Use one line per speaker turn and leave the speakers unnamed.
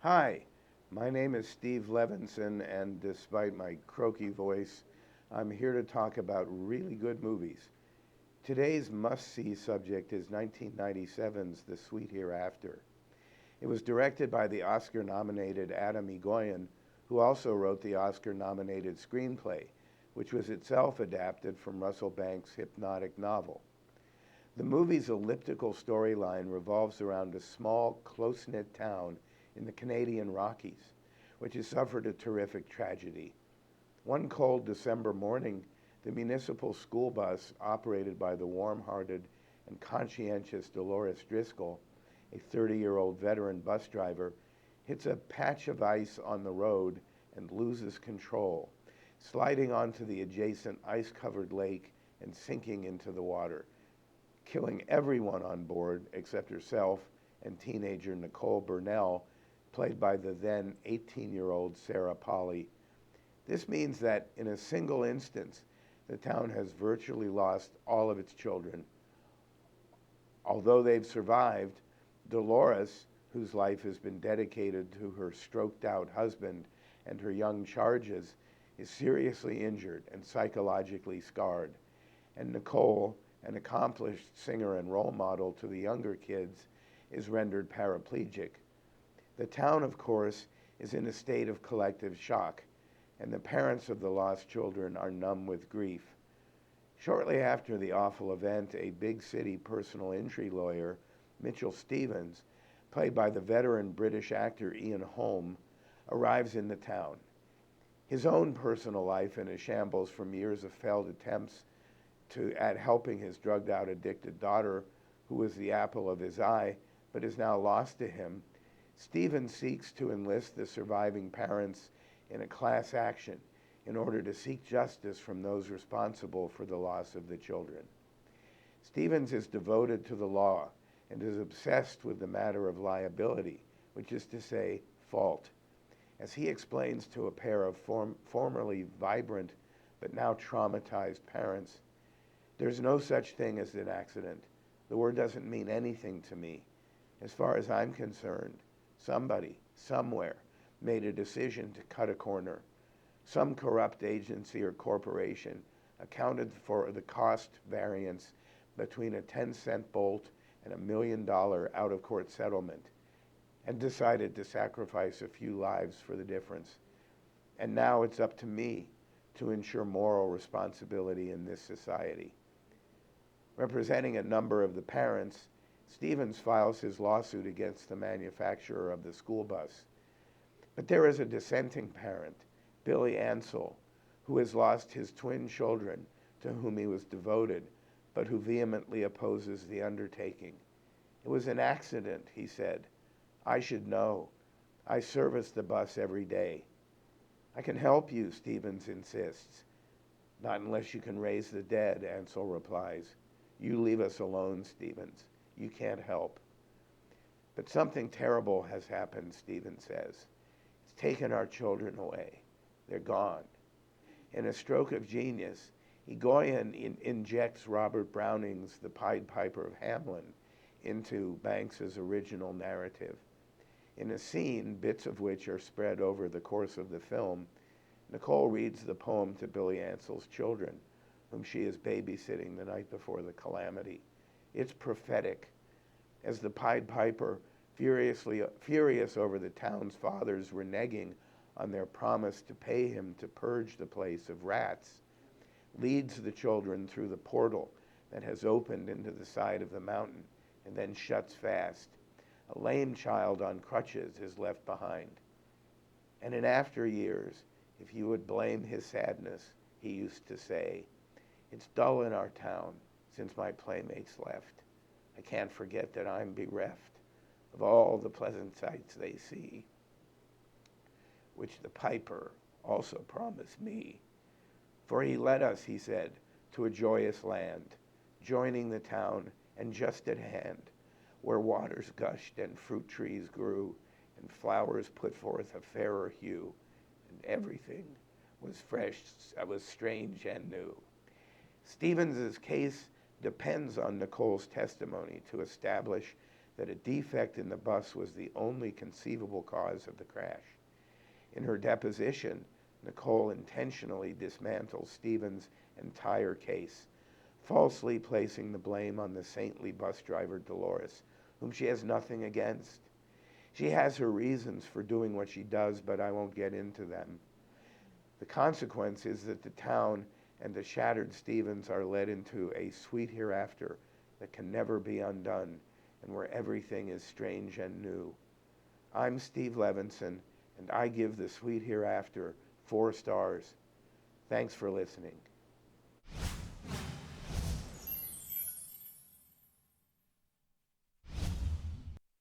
Hi, my name is Steve Levinson, and despite my croaky voice, I'm here to talk about really good movies. Today's must-see subject is 1997's The Sweet Hereafter. It was directed by the Oscar-nominated Adam Egoyan, who also wrote the Oscar-nominated screenplay, which was itself adapted from Russell Banks' hypnotic novel. The movie's elliptical storyline revolves around a small, close-knit town in the Canadian Rockies, which has suffered a terrific tragedy. One cold December morning, the municipal school bus, operated by the warm-hearted and conscientious Dolores Driscoll, a 30-year-old veteran bus driver, hits a patch of ice on the road and loses control, sliding onto the adjacent ice-covered lake and sinking into the water, killing everyone on board except herself and teenager Nicole Burnell, played by the then 18-year-old Sarah Polley. This means that in a single instance, the town has virtually lost all of its children. Although they've survived, Dolores, whose life has been dedicated to her stroked-out husband and her young charges, is seriously injured and psychologically scarred. And Nicole, an accomplished singer and role model to the younger kids, is rendered paraplegic. The town, of course, is in a state of collective shock, and the parents of the lost children are numb with grief. Shortly after the awful event, a big city personal injury lawyer, Mitchell Stevens, played by the veteran British actor Ian Holm, arrives in the town. His own personal life in a shambles from years of failed attempts at helping his drugged-out addicted daughter, who was the apple of his eye, but is now lost to him, Stevens seeks to enlist the surviving parents in a class action in order to seek justice from those responsible for the loss of the children. Stevens is devoted to the law and is obsessed with the matter of liability, which is to say, fault. As he explains to a pair of formerly vibrant but now traumatized parents, "There's no such thing as an accident. The word doesn't mean anything to me. As far as I'm concerned, somebody, somewhere, made a decision to cut a corner. Some corrupt agency or corporation accounted for the cost variance between a 10-cent bolt and $1 million out-of-court settlement and decided to sacrifice a few lives for the difference. And now it's up to me to ensure moral responsibility in this society." Representing a number of the parents, Stevens files his lawsuit against the manufacturer of the school bus. But there is a dissenting parent, Billy Ansell, who has lost his twin children to whom he was devoted, but who vehemently opposes the undertaking. "It was an accident," he said. "I should know. I service the bus every day." "I can help you," Stevens insists. "Not unless you can raise the dead," Ansell replies. "You leave us alone, Stevens. You can't help." "But something terrible has happened," Stevens says. "It's taken our children away. They're gone." In a stroke of genius, Egoyan injects Robert Browning's The Pied Piper of Hamelin into Banks's original narrative. In a scene, bits of which are spread over the course of the film, Nicole reads the poem to Billy Ansell's children, whom she is babysitting the night before the calamity. It's prophetic. As the Pied Piper, furious over the town's fathers reneging on their promise to pay him to purge the place of rats, leads the children through the portal that has opened into the side of the mountain and then shuts fast. A lame child on crutches is left behind. And in after years, if you would blame his sadness, he used to say, "It's dull in our town since my playmates left. I can't forget that I'm bereft of all the pleasant sights they see, which the piper also promised me. For he led us," he said, "to a joyous land, joining the town and just at hand, where waters gushed and fruit trees grew, and flowers put forth a fairer hue, and everything was fresh, was strange and new." Stevens's case depends on Nicole's testimony to establish that a defect in the bus was the only conceivable cause of the crash. In her deposition, Nicole intentionally dismantles Stephen's entire case, falsely placing the blame on the saintly bus driver Dolores, whom she has nothing against. She has her reasons for doing what she does, but I won't get into them. The consequence is that the town and the shattered Stephens are led into a sweet hereafter that can never be undone, and where everything is strange and new. I'm Steve Levinson, and I give The Sweet Hereafter 4 stars. Thanks for listening.